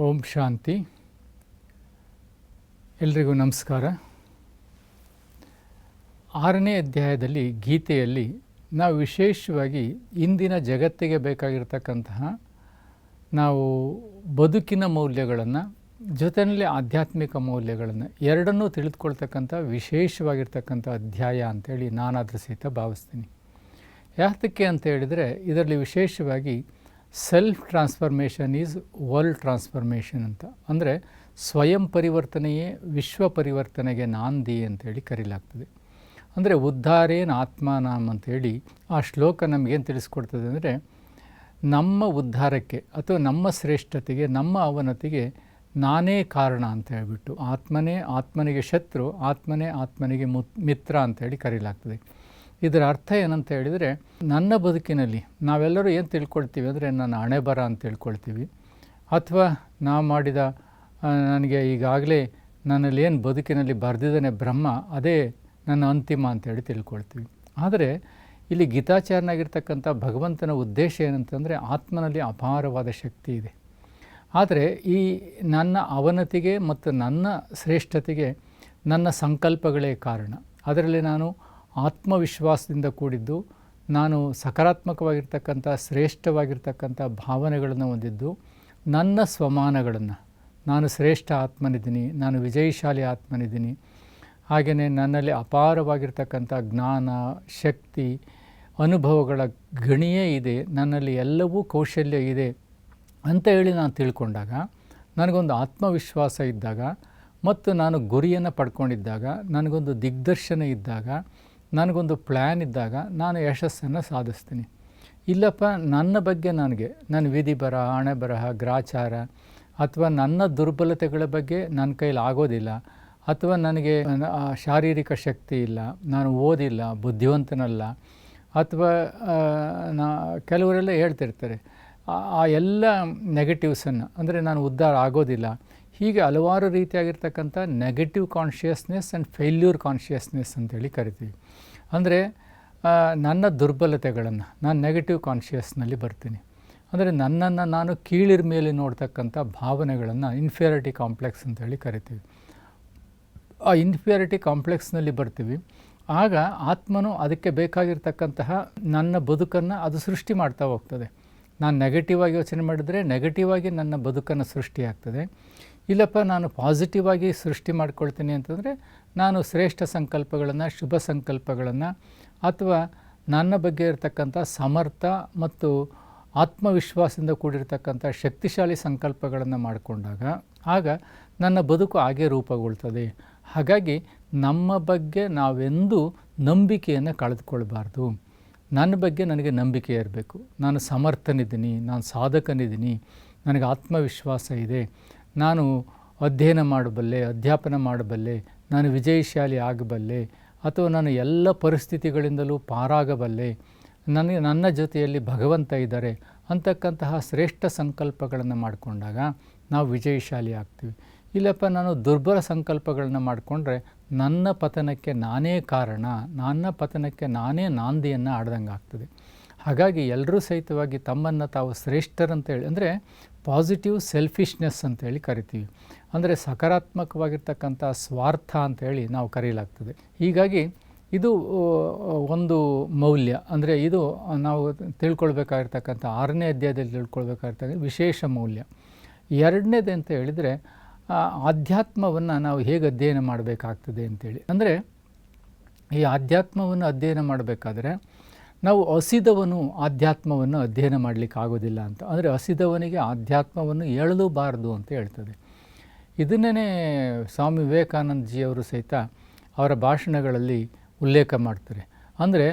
ಓಂ ಶಾಂತಿ. ಎಲ್ರಿಗೂ ನಮಸ್ಕಾರ. 6ನೇ ಅಧ್ಯಾಯದಲ್ಲಿ ಗೀತೆಯಲ್ಲಿ ನಾವು ವಿಶೇಷವಾಗಿ ಇಂದಿನ ಜಗತ್ತಿಗೆ ಬೇಕಾಗಿರ್ತಕ್ಕಂತಹ ನಾವು ಬದುಕಿನ ಮೌಲ್ಯಗಳನ್ನು ಜೊತೆಯಲ್ಲಿ ಆಧ್ಯಾತ್ಮಿಕ ಮೌಲ್ಯಗಳನ್ನು ಎರಡನ್ನೂ ತಿಳಿದುಕೊಳ್ತಕ್ಕಂಥ ವಿಶೇಷವಾಗಿರ್ತಕ್ಕಂಥ ಅಧ್ಯಾಯ ಅಂಥೇಳಿ ನಾನಾದರೂ ಸಹಿತ ಭಾವಿಸ್ತೀನಿ. ಯಾತಕ್ಕೆ ಅಂತ ಹೇಳಿದರೆ ಇದರಲ್ಲಿ ವಿಶೇಷವಾಗಿ self transformation is world transformation ಅಂತ, ಅಂದರೆ ಸ್ವಯಂ ಪರಿವರ್ತನೆಯೇ ವಿಶ್ವ ಪರಿವರ್ತನೆಗೆ ನಾಂದಿ ಅಂತೇಳಿ ಕರೀಲಾಗ್ತದೆ. ಅಂದರೆ ಉದ್ಧಾರೇನ ಆತ್ಮಾನಾಂ ಅಂಥೇಳಿ ಆ ಶ್ಲೋಕ ನಮಗೇನು ತಿಳಿಸ್ಕೊಡ್ತದೆ ಅಂದರೆ, ನಮ್ಮ ಉದ್ಧಾರಕ್ಕೆ ಅಥವಾ ನಮ್ಮ ಶ್ರೇಷ್ಠತೆಗೆ, ನಮ್ಮ ಅವನತಿಗೆ ನಾನೇ ಕಾರಣ ಅಂತ ಹೇಳ್ಬಿಟ್ಟು, ಆತ್ಮನೇ ಆತ್ಮನಿಗೆ ಶತ್ರು, ಆತ್ಮನೇ ಆತ್ಮನಿಗೆ ಮಿತ್ರ ಅಂತೇಳಿ ಕರೀಲಾಗ್ತದೆ. ಇದರ ಅರ್ಥ ಏನಂತ ಹೇಳಿದರೆ, ನನ್ನ ಬದುಕಿನಲ್ಲಿ ನಾವೆಲ್ಲರೂ ಏನು ತಿಳ್ಕೊಳ್ತೀವಿ ಅಂದರೆ ನನ್ನ ಹಣೆ ಬರ ಅಂತ ತಿಳ್ಕೊಳ್ತೀವಿ, ಅಥವಾ ನಾವು ಮಾಡಿದ ನನಗೆ ಈಗಾಗಲೇ ನನ್ನಲ್ಲಿ ಏನು ಬದುಕಿನಲ್ಲಿ ಬರೆದಿದ್ದಾನೆ ಬ್ರಹ್ಮ, ಅದೇ ನನ್ನ ಅಂತಿಮ ಅಂತೇಳಿ ತಿಳ್ಕೊಳ್ತೀವಿ. ಆದರೆ ಇಲ್ಲಿ ಗೀತಾಚಾರ್ಯನಾಗಿರ್ತಕ್ಕಂಥ ಭಗವಂತನ ಉದ್ದೇಶ ಏನಂತಂದರೆ, ಆತ್ಮನಲ್ಲಿ ಅಪಾರವಾದ ಶಕ್ತಿ ಇದೆ. ಆದರೆ ಈ ನನ್ನ ಅವನತಿಗೆ ಮತ್ತು ನನ್ನ ಶ್ರೇಷ್ಠತೆಗೆ ನನ್ನ ಸಂಕಲ್ಪಗಳೇ ಕಾರಣ. ಅದರಲ್ಲಿ ನಾನು ಆತ್ಮವಿಶ್ವಾಸದಿಂದ ಕೂಡಿದ್ದು, ನಾನು ಸಕಾರಾತ್ಮಕವಾಗಿರ್ತಕ್ಕಂಥ ಶ್ರೇಷ್ಠವಾಗಿರ್ತಕ್ಕಂಥ ಭಾವನೆಗಳನ್ನು ಹೊಂದಿದ್ದು, ನನ್ನ ಸ್ವಮಾನಗಳನ್ನು ನಾನು ಶ್ರೇಷ್ಠ ಆತ್ಮನಿದ್ದೀನಿ, ನಾನು ವಿಜಯಶಾಲಿ ಆತ್ಮನಿದ್ದೀನಿ, ಹಾಗೆಯೇ ನನ್ನಲ್ಲಿ ಅಪಾರವಾಗಿರ್ತಕ್ಕಂಥ ಜ್ಞಾನ, ಶಕ್ತಿ, ಅನುಭವಗಳ ಗಣಿಯೇ ಇದೆ, ನನ್ನಲ್ಲಿ ಎಲ್ಲವೂ ಕೌಶಲ್ಯ ಇದೆ ಅಂತ ಹೇಳಿ ನಾನು ತಿಳ್ಕೊಂಡಾಗ, ನನಗೊಂದು ಆತ್ಮವಿಶ್ವಾಸ ಇದ್ದಾಗ ಮತ್ತು ನಾನು ಗುರಿಯನ್ನು ಪಡ್ಕೊಂಡಿದ್ದಾಗ, ನನಗೊಂದು ದಿಗ್ದರ್ಶನ ಇದ್ದಾಗ, ನನಗೊಂದು ಪ್ಲ್ಯಾನ್ ಇದ್ದಾಗ ನಾನು ಯಶಸ್ಸನ್ನು ಸಾಧಿಸ್ತೀನಿ. ಇಲ್ಲಪ್ಪ ನನ್ನ ಬಗ್ಗೆ ನನ್ನ ವಿಧಿ ಬರಹ, ಹಣೆ ಬರಹ, ಗ್ರಾಚಾರ ಅಥವಾ ನನ್ನ ದುರ್ಬಲತೆಗಳ ಬಗ್ಗೆ ನನ್ನ ಕೈಲಿ ಆಗೋದಿಲ್ಲ, ಅಥವಾ ನನಗೆ ಶಾರೀರಿಕ ಶಕ್ತಿ ಇಲ್ಲ, ನಾನು ಓದಿಲ್ಲ, ಬುದ್ಧಿವಂತನಲ್ಲ, ಅಥವಾ ಕೆಲವರೆಲ್ಲ ಹೇಳ್ತಿರ್ತಾರೆ ಆ ಎಲ್ಲ ನೆಗೆಟಿವ್ಸನ್ನು, ಅಂದರೆ ನಾನು ಉದ್ಧಾರ ಆಗೋದಿಲ್ಲ, ಹೀಗೆ ಹಲವಾರು ರೀತಿಯಾಗಿರ್ತಕ್ಕಂಥ negative consciousness and failure consciousness ಅಂತೇಳಿ ಕರಿತೀವಿ. ಅಂದರೆ ನನ್ನ ದುರ್ಬಲತೆಗಳನ್ನು ನಾನು ನೆಗೆಟಿವ್ ಕಾನ್ಷಿಯಸ್ನಲ್ಲಿ ಬರ್ತೀನಿ. ಅಂದರೆ ನನ್ನನ್ನು ನಾನು ಕೀಳಿರ ಮೇಲೆ ನೋಡ್ತಕ್ಕಂಥ ಭಾವನೆಗಳನ್ನು ಇನ್ಫೀರಿಯಾರಿಟಿ ಕಾಂಪ್ಲೆಕ್ಸ್ ಅಂತೇಳಿ ಕರಿತೀವಿ. ಆ ಇನ್ಫೀರಿಯಾರಿಟಿ ಕಾಂಪ್ಲೆಕ್ಸ್ನಲ್ಲಿ ಬರ್ತೀವಿ. ಆಗ ಆತ್ಮನು ಅದಕ್ಕೆ ಬೇಕಾಗಿರ್ತಕ್ಕಂತಹ ನನ್ನ ಬದುಕನ್ನು ಅದು ಸೃಷ್ಟಿ ಮಾಡ್ತಾ ಹೋಗ್ತದೆ. ನಾನು ನೆಗೆಟಿವ್ ಆಗಿ ಯೋಚನೆ ಮಾಡಿದರೆ ನೆಗೆಟಿವ್ ಆಗಿ ನನ್ನ ಬದುಕನ್ನು ಸೃಷ್ಟಿಯಾಗ್ತದೆ. ಇಲ್ಲಪ್ಪ ನಾನು ಪಾಸಿಟಿವ್ ಆಗಿ ಸೃಷ್ಟಿ ಮಾಡ್ಕೊಳ್ತೀನಿ ಅಂತಂದರೆ, ನಾನು ಶ್ರೇಷ್ಠ ಸಂಕಲ್ಪಗಳನ್ನು, ಶುಭ ಸಂಕಲ್ಪಗಳನ್ನು, ಅಥವಾ ನನ್ನ ಬಗ್ಗೆ ಇರತಕ್ಕಂಥ ಸಮರ್ಥ ಮತ್ತು ಆತ್ಮವಿಶ್ವಾಸದಿಂದ ಕೂಡಿರ್ತಕ್ಕಂಥ ಶಕ್ತಿಶಾಲಿ ಸಂಕಲ್ಪಗಳನ್ನು ಮಾಡಿಕೊಂಡಾಗ ಆಗ ನನ್ನ ಬದುಕು ಹಾಗೆ ರೂಪುಗೊಳ್ತದೆ. ಹಾಗಾಗಿ ನಮ್ಮ ಬಗ್ಗೆ ನಾವೆಂದೂ ನಂಬಿಕೆಯನ್ನು ಕಳೆದುಕೊಳ್ಬಾರ್ದು. ನನ್ನ ಬಗ್ಗೆ ನನಗೆ ನಂಬಿಕೆ ಇರಬೇಕು. ನಾನು ಸಮರ್ಥನಿದ್ದೀನಿ, ನಾನು ಸಾಧಕನಿದ್ದೀನಿ, ನನಗೆ ಆತ್ಮವಿಶ್ವಾಸ ಇದೆ, ನಾನು ಅಧ್ಯಯನ ಮಾಡಬಲ್ಲೆ, ಅಧ್ಯಾಪನ ಮಾಡಬಲ್ಲೆ, ನಾನು ವಿಜಯಶಾಲಿ ಆಗಬಲ್ಲೆ, ಅಥವಾ ನಾನು ಎಲ್ಲ ಪರಿಸ್ಥಿತಿಗಳಿಂದಲೂ ಪಾರಾಗಬಲ್ಲೆ, ನನ್ನ ಜೊತೆಯಲ್ಲಿ ಭಗವಂತ ಇದ್ದಾರೆ ಅಂತಕ್ಕಂತಹ ಶ್ರೇಷ್ಠ ಸಂಕಲ್ಪಗಳನ್ನು ಮಾಡಿಕೊಂಡಾಗ ನಾವು ವಿಜಯಶಾಲಿ ಆಗ್ತೀವಿ. ಇಲ್ಲಪ್ಪ ನಾನು ದುರ್ಬಲ ಸಂಕಲ್ಪಗಳನ್ನ ಮಾಡಿಕೊಂಡ್ರೆ ನನ್ನ ಪತನಕ್ಕೆ ನಾನೇ ಕಾರಣ, ನನ್ನ ಪತನಕ್ಕೆ ನಾನೇ ನಾಂದಿಯನ್ನು ಆಡ್ದಂಗೆ ಆಗ್ತದೆ. ಹಾಗಾಗಿ ಎಲ್ಲರೂ ಸಹಿತವಾಗಿ ತಮ್ಮನ್ನು ತಾವು ಶ್ರೇಷ್ಠರಂತೇಳಿ, ಅಂದರೆ ಪಾಸಿಟಿವ್ ಸೆಲ್ಫಿಶ್ನೆಸ್ ಅಂತೇಳಿ ಕರಿತೀವಿ. ಅಂದರೆ ಸಕಾರಾತ್ಮಕವಾಗಿರ್ತಕ್ಕಂಥ ಸ್ವಾರ್ಥ ಅಂತೇಳಿ ನಾವು ಕರೆಯಲಾಗ್ತದೆ. ಹೀಗಾಗಿ ಇದು ಒಂದು ಮೌಲ್ಯ. ಅಂದರೆ ಇದು ನಾವು ತಿಳ್ಕೊಳ್ಬೇಕಾಗಿರ್ತಕ್ಕಂಥ 6ನೇ ಅಧ್ಯಾಯದಲ್ಲಿ ತಿಳ್ಕೊಳ್ಬೇಕಾಗಿರ್ತಕ್ಕಂಥ ವಿಶೇಷ ಮೌಲ್ಯ. ಎರಡನೇದು ಅಂತ ಹೇಳಿದರೆ, ಆಧ್ಯಾತ್ಮವನ್ನು ನಾವು ಹೇಗೆ ಅಧ್ಯಯನ ಮಾಡಬೇಕಾಗ್ತದೆ ಅಂತೇಳಿ. ಅಂದರೆ ಈ ಆಧ್ಯಾತ್ಮವನ್ನು ಅಧ್ಯಯನ ಮಾಡಬೇಕಾದ್ರೆ ನಾವು ಹಸಿದವನು ಆಧ್ಯಾತ್ಮವನ್ನು ಅಧ್ಯಯನ ಮಾಡಲಿಕ್ಕೆ ಆಗೋದಿಲ್ಲ ಅಂತ. ಅಂದರೆ ಹಸಿದವನಿಗೆ ಆಧ್ಯಾತ್ಮವನ್ನು ಹೇಳಲೂಬಾರದು ಅಂತ ಹೇಳ್ತದೆ. ಇದನ್ನೇ ಸ್ವಾಮಿ ವಿವೇಕಾನಂದಜಿಯವರು ಸಹಿತ ಅವರ ಭಾಷಣಗಳಲ್ಲಿ ಉಲ್ಲೇಖ ಮಾಡ್ತಾರೆ. ಅಂದರೆ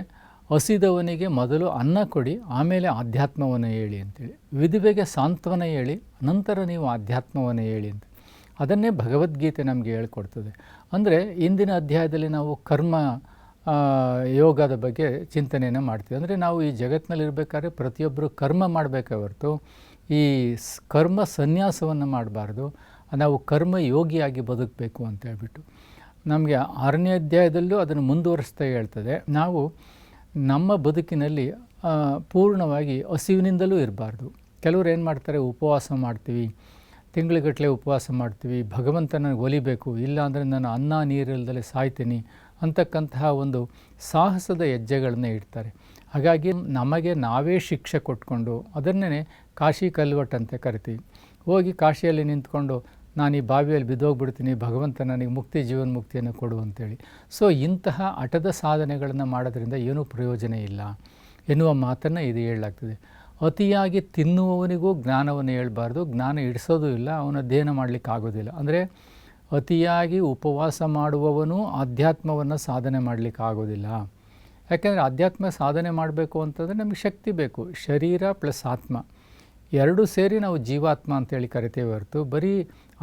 ಹಸಿದವನಿಗೆ ಮೊದಲು ಅನ್ನ ಕೊಡಿ, ಆಮೇಲೆ ಆಧ್ಯಾತ್ಮವನ್ನು ಹೇಳಿ ಅಂತೇಳಿ. ವಿಧವೆಗೆ ಸಾಂತ್ವನ ಹೇಳಿ, ನಂತರ ನೀವು ಆಧ್ಯಾತ್ಮವನ್ನು ಹೇಳಿ ಅಂತ. ಅದನ್ನೇ ಭಗವದ್ಗೀತೆ ನಮಗೆ ಹೇಳ್ಕೊಡ್ತದೆ. ಅಂದರೆ ಇಂದಿನ ಅಧ್ಯಾಯದಲ್ಲಿ ನಾವು ಕರ್ಮ ಯೋಗದ ಬಗ್ಗೆ ಚಿಂತನೆಯನ್ನು ಮಾಡ್ತೀವಿ. ಅಂದರೆ ನಾವು ಈ ಜಗತ್ತಿನಲ್ಲಿರಬೇಕಾದ್ರೆ ಪ್ರತಿಯೊಬ್ಬರು ಕರ್ಮ ಮಾಡಬೇಕೇ ಹೊರತು ಈ ಕರ್ಮ ಸನ್ಯಾಸವನ್ನು ಮಾಡಬಾರ್ದು. ನಾವು ಕರ್ಮ ಯೋಗಿಯಾಗಿ ಬದುಕಬೇಕು ಅಂತ ಹೇಳ್ಬಿಟ್ಟು ನಮಗೆ 6ನೇ ಅಧ್ಯಾಯದಲ್ಲೂ ಅದನ್ನು ಮುಂದುವರಿಸ್ತಾ ಹೇಳ್ತದೆ. ನಾವು ನಮ್ಮ ಬದುಕಿನಲ್ಲಿ ಪೂರ್ಣವಾಗಿ ಹಸಿವಿನಿಂದಲೂ ಇರಬಾರ್ದು. ಕೆಲವರು ಏನು ಮಾಡ್ತಾರೆ, ಉಪವಾಸ ಮಾಡ್ತೀವಿ, ತಿಂಗಳುಗಟ್ಟಲೆ ಉಪವಾಸ ಮಾಡ್ತೀವಿ, ಭಗವಂತನಿಗೆ ಒಲಿಬೇಕು, ಇಲ್ಲಾಂದರೆ ನಾನು ಅನ್ನ ನೀರಿಲ್ಲದಲೇ ಸಾಯ್ತೀನಿ ಅಂತಕ್ಕಂತಹ ಒಂದು ಸಾಹಸದ ಹೆಜ್ಜೆಗಳನ್ನ ಇಡ್ತಾರೆ. ಹಾಗಾಗಿ ನಮಗೆ ನಾವೇ ಶಿಕ್ಷೆ ಕೊಟ್ಕೊಂಡು ಅದನ್ನೇ ಕಾಶಿ ಕಲ್ವಟ್ ಅಂತ ಕರಿತೀವಿ. ಹೋಗಿ ಕಾಶಿಯಲ್ಲಿ ನಿಂತ್ಕೊಂಡು ನಾನು ಈ ಬಾವಿಯಲ್ಲಿ ಬಿದ್ದೋಗ್ಬಿಡ್ತೀನಿ, ಭಗವಂತ ನನಗೆ ಮುಕ್ತಿ, ಜೀವನ್ಮುಕ್ತಿಯನ್ನು ಕೊಡು ಅಂತೇಳಿ. ಸೊ ಇಂತಹ ಹಠದ ಸಾಧನೆಗಳನ್ನು ಮಾಡೋದ್ರಿಂದ ಏನೂ ಪ್ರಯೋಜನ ಇಲ್ಲ ಎನ್ನುವ ಮಾತನ್ನು ಇದು ಹೇಳಲಾಗ್ತದೆ. ಅತಿಯಾಗಿ ತಿನ್ನುವವನಿಗೂ ಜ್ಞಾನವನ್ನು ಹೇಳ್ಬಾರ್ದು, ಜ್ಞಾನ ಇಡಿಸೋದು ಇಲ್ಲ, ಅವನ ಅಧ್ಯಯನ ಮಾಡಲಿಕ್ಕೆ ಆಗೋದಿಲ್ಲ. ಅಂದರೆ ಅತಿಯಾಗಿ ಉಪವಾಸ ಮಾಡುವವನು ಆಧ್ಯಾತ್ಮವನ್ನು ಸಾಧನೆ ಮಾಡಲಿಕ್ಕೆ ಆಗೋದಿಲ್ಲ. ಯಾಕೆಂದರೆ ಆಧ್ಯಾತ್ಮ ಸಾಧನೆ ಮಾಡಬೇಕು ಅಂತಂದರೆ ನಮಗೆ ಶಕ್ತಿ ಬೇಕು. ಶರೀರ ಪ್ಲಸ್ ಆತ್ಮ ಎರಡೂ ಸೇರಿ ನಾವು ಜೀವಾತ್ಮ ಅಂತೇಳಿ ಕರಿತೇವೆ ಹೊರತು ಬರೀ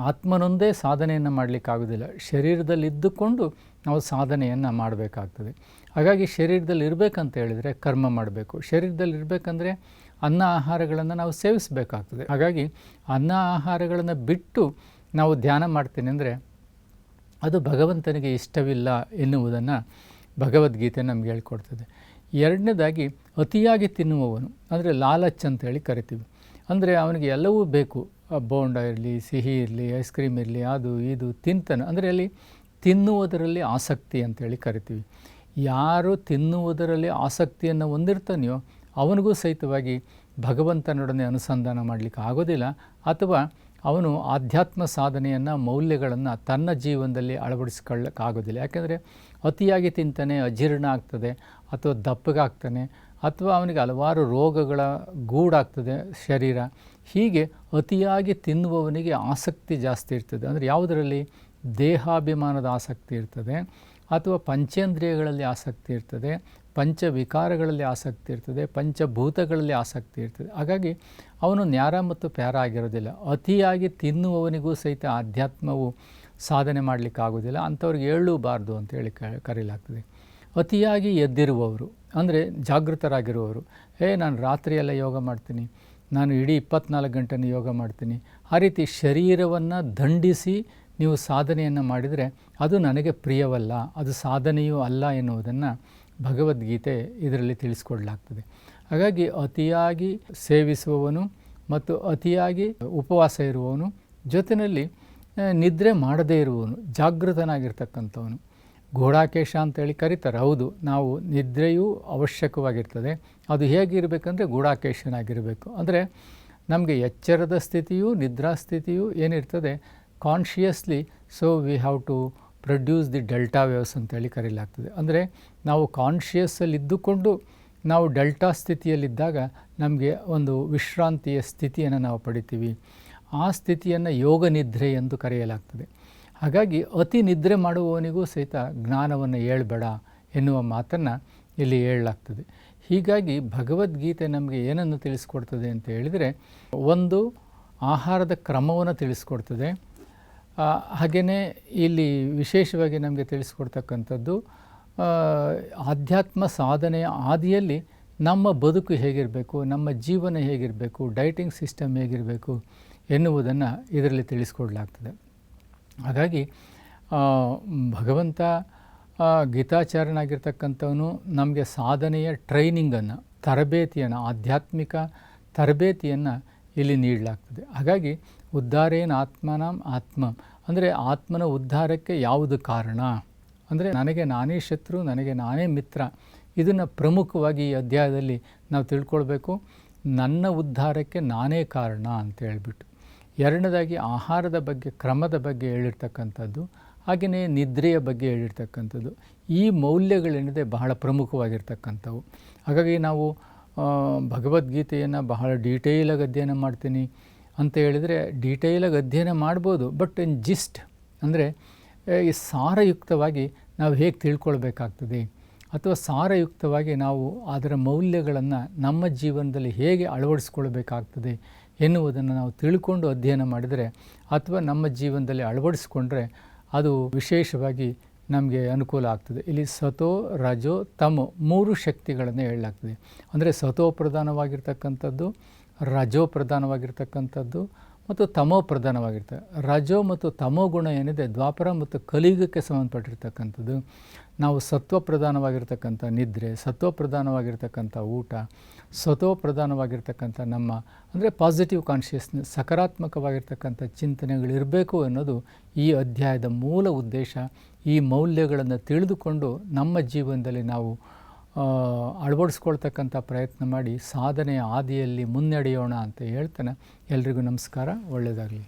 ಆತ್ಮನೊಂದೇ ಸಾಧನೆಯನ್ನು ಮಾಡಲಿಕ್ಕಾಗೋದಿಲ್ಲ. ಶರೀರದಲ್ಲಿ ಇದ್ದುಕೊಂಡು ನಾವು ಸಾಧನೆಯನ್ನು ಮಾಡಬೇಕಾಗ್ತದೆ. ಹಾಗಾಗಿ ಶರೀರದಲ್ಲಿ ಇರಬೇಕಂತ ಹೇಳಿದರೆ ಕರ್ಮ ಮಾಡಬೇಕು. ಶರೀರದಲ್ಲಿ ಇರಬೇಕಂದ್ರೆ ಅನ್ನ ಆಹಾರಗಳನ್ನು ನಾವು ಸೇವಿಸಬೇಕಾಗ್ತದೆ. ಹಾಗಾಗಿ ಅನ್ನ ಆಹಾರಗಳನ್ನು ಬಿಟ್ಟು ನಾವು ಧ್ಯಾನ ಮಾಡ್ತೀನಿ ಅಂದರೆ ಅದು ಭಗವಂತನಿಗೆ ಇಷ್ಟವಿಲ್ಲ ಎನ್ನುವುದನ್ನು ಭಗವದ್ಗೀತೆ ನಮ್ಗೆ ಹೇಳ್ಕೊಡ್ತದೆ. ಎರಡನೇದಾಗಿ ಅತಿಯಾಗಿ ತಿನ್ನುವವನು ಅಂದರೆ ಲಾಲಚ್ ಅಂತೇಳಿ ಕರಿತೀವಿ. ಅಂದರೆ ಅವನಿಗೆ ಎಲ್ಲವೂ ಬೇಕು, ಬೋಂಡ ಇರಲಿ, ಸಿಹಿ ಇರಲಿ, ಐಸ್ ಕ್ರೀಮ್ ಇರಲಿ, ಅದು ಇದು ತಿಂತಾನೆ. ಅಂದರೆ ಅಲ್ಲಿ ತಿನ್ನುವುದರಲ್ಲಿ ಆಸಕ್ತಿ ಅಂತೇಳಿ ಕರಿತೀವಿ. ಯಾರು ತಿನ್ನುವುದರಲ್ಲಿ ಆಸಕ್ತಿಯನ್ನು ಹೊಂದಿರ್ತಾನೆಯೋ ಅವನಿಗೂ ಸಹಿತವಾಗಿ ಭಗವಂತನೊಡನೆ ಅನುಸಂಧಾನ ಮಾಡಲಿಕ್ಕೆ ಆಗೋದಿಲ್ಲ, ಅಥವಾ ಅವನು ಆಧ್ಯಾತ್ಮ ಸಾಧನೆಯನ್ನು, ಮೌಲ್ಯಗಳನ್ನು ತನ್ನ ಜೀವನದಲ್ಲಿ ಅಳವಡಿಸ್ಕೊಳ್ಳೋಕ್ಕಾಗೋದಿಲ್ಲ. ಯಾಕೆಂದರೆ ಅತಿಯಾಗಿ ತಿಂತಾನೆ, ಅಜೀರ್ಣ ಆಗ್ತದೆ, ಅಥವಾ ದಪ್ಪಗಾಗ್ತಾನೆ, ಅಥವಾ ಅವನಿಗೆ ಹಲವಾರು ರೋಗಗಳ ಗೂಡಾಗ್ತದೆ ಶರೀರ. ಹೀಗೆ ಅತಿಯಾಗಿ ತಿನ್ನುವವನಿಗೆ ಆಸಕ್ತಿ ಜಾಸ್ತಿ ಇರ್ತದೆ. ಅಂದರೆ ಯಾವುದರಲ್ಲಿ? ದೇಹಾಭಿಮಾನದ ಆಸಕ್ತಿ ಇರ್ತದೆ, ಅಥವಾ ಪಂಚೇಂದ್ರಿಯಗಳಲ್ಲಿ ಆಸಕ್ತಿ ಇರ್ತದೆ, ಪಂಚವಿಕಾರಗಳಲ್ಲಿ ಆಸಕ್ತಿ ಇರ್ತದೆ, ಪಂಚಭೂತಗಳಲ್ಲಿ ಆಸಕ್ತಿ ಇರ್ತದೆ. ಹಾಗಾಗಿ ಅವನು ನ್ಯಾರ ಮತ್ತು ಪ್ಯಾರ ಆಗಿರೋದಿಲ್ಲ. ಅತಿಯಾಗಿ ತಿನ್ನುವವನಿಗೂ ಸಹಿತ ಆಧ್ಯಾತ್ಮವು ಸಾಧನೆ ಮಾಡಲಿಕ್ಕಾಗೋದಿಲ್ಲ, ಅಂಥವ್ರಿಗೆ ಹೇಳಬಾರ್ದು ಅಂತೇಳಿ ಕರೆಯಲಾಗ್ತದೆ. ಅತಿಯಾಗಿ ಎದ್ದಿರುವವರು ಅಂದರೆ ಜಾಗೃತರಾಗಿರುವವರು, ನಾನು ರಾತ್ರಿಯೆಲ್ಲ ಯೋಗ ಮಾಡ್ತೀನಿ, ನಾನು ಇಡೀ 24 ಗಂಟೆನೂ ಯೋಗ ಮಾಡ್ತೀನಿ, ಆ ರೀತಿ ಶರೀರವನ್ನು ದಂಡಿಸಿ ನೀವು ಸಾಧನೆಯನ್ನು ಮಾಡಿದರೆ ಅದು ನನಗೆ ಪ್ರಿಯವಲ್ಲ, ಅದು ಸಾಧನೆಯೂ ಅಲ್ಲ ಎನ್ನುವುದನ್ನು ಭಗವದ್ಗೀತೆ ಇದರಲ್ಲಿ ತಿಳಿಸ್ಕೊಡ್ಲಾಗ್ತದೆ. ಹಾಗಾಗಿ ಅತಿಯಾಗಿ ಸೇವಿಸುವವನು ಮತ್ತು ಅತಿಯಾಗಿ ಉಪವಾಸ ಇರುವವನು, ಜೊತೆಯಲ್ಲಿ ನಿದ್ರೆ ಮಾಡದೇ ಇರುವವನು, ಜಾಗೃತನಾಗಿರ್ತಕ್ಕಂಥವನು, ಘೋಡಾಕೇಶ ಅಂತೇಳಿ ಕರೀತಾರೆ. ಹೌದು, ನಾವು ನಿದ್ರೆಯೂ ಅವಶ್ಯಕವಾಗಿರ್ತದೆ. ಅದು ಹೇಗಿರಬೇಕಂದ್ರೆ ಗೂಢಾಕೇಶನಾಗಿರಬೇಕು. ಅಂದರೆ ನಮಗೆ ಎಚ್ಚರದ ಸ್ಥಿತಿಯೂ ನಿದ್ರಾ ಸ್ಥಿತಿಯೂ ಏನಿರ್ತದೆ consciously, so we have to produce the delta waves ಅಂತೇಳಿ ಕರೀಲಾಗ್ತದೆ. ಅಂದರೆ ನಾವು ಕಾನ್ಷಿಯಸ್ಸಲ್ಲಿ ಇದ್ದುಕೊಂಡು ನಾವು ಡೆಲ್ಟಾ ಸ್ಥಿತಿಯಲ್ಲಿದ್ದಾಗ ನಮಗೆ ಒಂದು ವಿಶ್ರಾಂತಿಯ ಸ್ಥಿತಿಯನ್ನು ನಾವು ಪಡಿತೀವಿ. ಆ ಸ್ಥಿತಿಯನ್ನು ಯೋಗ ನಿದ್ರೆ ಎಂದು ಕರೆಯಲಾಗ್ತದೆ. ಹಾಗಾಗಿ ಅತಿ ನಿದ್ರೆ ಮಾಡುವವನಿಗೂ ಸಹಿತ ಜ್ಞಾನವನ್ನು ಹೇಳ್ಬೇಡ ಎನ್ನುವ ಮಾತನ್ನು ಇಲ್ಲಿ ಹೇಳಲಾಗ್ತದೆ. ಹೀಗಾಗಿ ಭಗವದ್ಗೀತೆ ನಮಗೆ ಏನನ್ನು ತಿಳಿಸ್ಕೊಡ್ತದೆ ಅಂತ ಹೇಳಿದರೆ, ಒಂದು ಆಹಾರದ ಕ್ರಮವನ್ನು ತಿಳಿಸ್ಕೊಡ್ತದೆ. ಹಾಗೆಯೇ ಇಲ್ಲಿ ವಿಶೇಷವಾಗಿ ನಮಗೆ ತಿಳಿಸ್ಕೊಡ್ತಕ್ಕಂಥದ್ದು ಆಧ್ಯಾತ್ಮ ಸಾಧನೆಯ ಆದಿಯಲ್ಲಿ ನಮ್ಮ ಬದುಕು ಹೇಗಿರಬೇಕು, ನಮ್ಮ ಜೀವನ ಹೇಗಿರಬೇಕು, ಡೈಟಿಂಗ್ ಸಿಸ್ಟಮ್ ಹೇಗಿರಬೇಕು ಎನ್ನುವುದನ್ನು ಇದರಲ್ಲಿ ತಿಳಿಸ್ಕೊಡ್ಲಾಗ್ತದೆ. ಹಾಗಾಗಿ ಭಗವಂತ ಗೀತಾಚಾರ್ಯನಾಗಿರ್ತಕ್ಕಂಥವನು ನಮಗೆ ಸಾಧನೆಯ ಟ್ರೈನಿಂಗನ್ನು, ತರಬೇತಿಯನ್ನು, ಆಧ್ಯಾತ್ಮಿಕ ತರಬೇತಿಯನ್ನು ಇಲ್ಲಿ ನೀಡಲಾಗ್ತದೆ. ಹಾಗಾಗಿ ಉದ್ಧಾರೇನ ಆತ್ಮನಾಂ ಆತ್ಮ ಅಂದರೆ ಆತ್ಮನ ಉದ್ಧಾರಕ್ಕೆ ಯಾವುದು ಕಾರಣ ಅಂದರೆ ನನಗೆ ನಾನೇ ಶತ್ರು, ನನಗೆ ನಾನೇ ಮಿತ್ರ. ಇದನ್ನು ಪ್ರಮುಖವಾಗಿ ಈ ಅಧ್ಯಾಯದಲ್ಲಿ ನಾವು ತಿಳ್ಕೊಳ್ಬೇಕು. ನನ್ನ ಉದ್ಧಾರಕ್ಕೆ ನಾನೇ ಕಾರಣ ಅಂತ ಹೇಳ್ಬಿಟ್ಟು. ಎರಡನೇದಾಗಿ ಆಹಾರದ ಬಗ್ಗೆ, ಕ್ರಮದ ಬಗ್ಗೆ ಹೇಳಿರ್ತಕ್ಕಂಥದ್ದು, ಹಾಗೆಯೇ ನಿದ್ರೆಯ ಬಗ್ಗೆ ಹೇಳಿರ್ತಕ್ಕಂಥದ್ದು. ಈ ಮೌಲ್ಯಗಳೇನಿದೆ ಬಹಳ ಪ್ರಮುಖವಾಗಿರ್ತಕ್ಕಂಥವು. ಹಾಗಾಗಿ ನಾವು ಭಗವದ್ಗೀತೆಯನ್ನು ಬಹಳ ಡೀಟೇಲಾಗಿ ಅಧ್ಯಯನ ಮಾಡ್ತೀನಿ ಅಂತ ಹೇಳಿದರೆ ಡೀಟೇಲಾಗಿ ಅಧ್ಯಯನ ಮಾಡ್ಬೋದು, ಬಟ್ ಇನ್ ಜಿಸ್ಟ್ ಅಂದರೆ ಈ ಸಾರಯುಕ್ತವಾಗಿ ನಾವು ಹೇಗೆ ತಿಳ್ಕೊಳ್ಬೇಕಾಗ್ತದೆ, ಅಥವಾ ಸಾರಯುಕ್ತವಾಗಿ ನಾವು ಅದರ ಮೌಲ್ಯಗಳನ್ನು ನಮ್ಮ ಜೀವನದಲ್ಲಿ ಹೇಗೆ ಅಳವಡಿಸ್ಕೊಳ್ಬೇಕಾಗ್ತದೆ ಎನ್ನುವುದನ್ನು ನಾವು ತಿಳ್ಕೊಂಡು ಅಧ್ಯಯನ ಮಾಡಿದರೆ, ಅಥವಾ ನಮ್ಮ ಜೀವನದಲ್ಲಿ ಅಳವಡಿಸ್ಕೊಂಡ್ರೆ ಅದು ವಿಶೇಷವಾಗಿ ನಮಗೆ ಅನುಕೂಲ ಆಗ್ತದೆ. ಇಲ್ಲಿ ಸತೋ, ರಜೋ, ತಮೋ 3 ಶಕ್ತಿಗಳನ್ನು ಹೇಳಲಾಗ್ತದೆ. ಅಂದರೆ ಸತೋ ಪ್ರಧಾನವಾಗಿರ್ತಕ್ಕಂಥದ್ದು, ರಜೋ ಪ್ರಧಾನವಾಗಿರ್ತಕ್ಕಂಥದ್ದು ಮತ್ತು ತಮೋ ಪ್ರಧಾನವಾಗಿರ್ತದೆ. ರಜೋ ಮತ್ತು ತಮೋ ಗುಣ ಏನಿದೆ ದ್ವಾಪರ ಮತ್ತು ಕಲಿಯುಗಕ್ಕೆ ಸಂಬಂಧಪಟ್ಟಿರ್ತಕ್ಕಂಥದ್ದು. ನಾವು ಸತ್ವ ಪ್ರಧಾನವಾಗಿರ್ತಕ್ಕಂಥ ನಿದ್ರೆ, ಸತ್ವ ಪ್ರಧಾನವಾಗಿರ್ತಕ್ಕಂಥ ಊಟ, ಸ್ವತೋಪ್ರಧಾನವಾಗಿರ್ತಕ್ಕಂಥ ನಮ್ಮ ಅಂದರೆ ಪಾಸಿಟಿವ್ ಕಾನ್ಷಿಯಸ್ನೆಸ್, ಸಕಾರಾತ್ಮಕವಾಗಿರ್ತಕ್ಕಂಥ ಚಿಂತನೆಗಳಿರಬೇಕು ಅನ್ನೋದು ಈ ಅಧ್ಯಾಯದ ಮೂಲ ಉದ್ದೇಶ. ಈ ಮೌಲ್ಯಗಳನ್ನು ತಿಳಿದುಕೊಂಡು ನಮ್ಮ ಜೀವನದಲ್ಲಿ ನಾವು ಅಳವಡಿಸ್ಕೊಳ್ತಕ್ಕಂಥ ಪ್ರಯತ್ನ ಮಾಡಿ ಸಾಧನೆಯ ಹಾದಿಯಲ್ಲಿ ಮುನ್ನಡೆಯೋಣ ಅಂತ ಹೇಳ್ತಾನೆ. ಎಲ್ರಿಗೂ ನಮಸ್ಕಾರ, ಒಳ್ಳೆಯದಾಗಲಿ.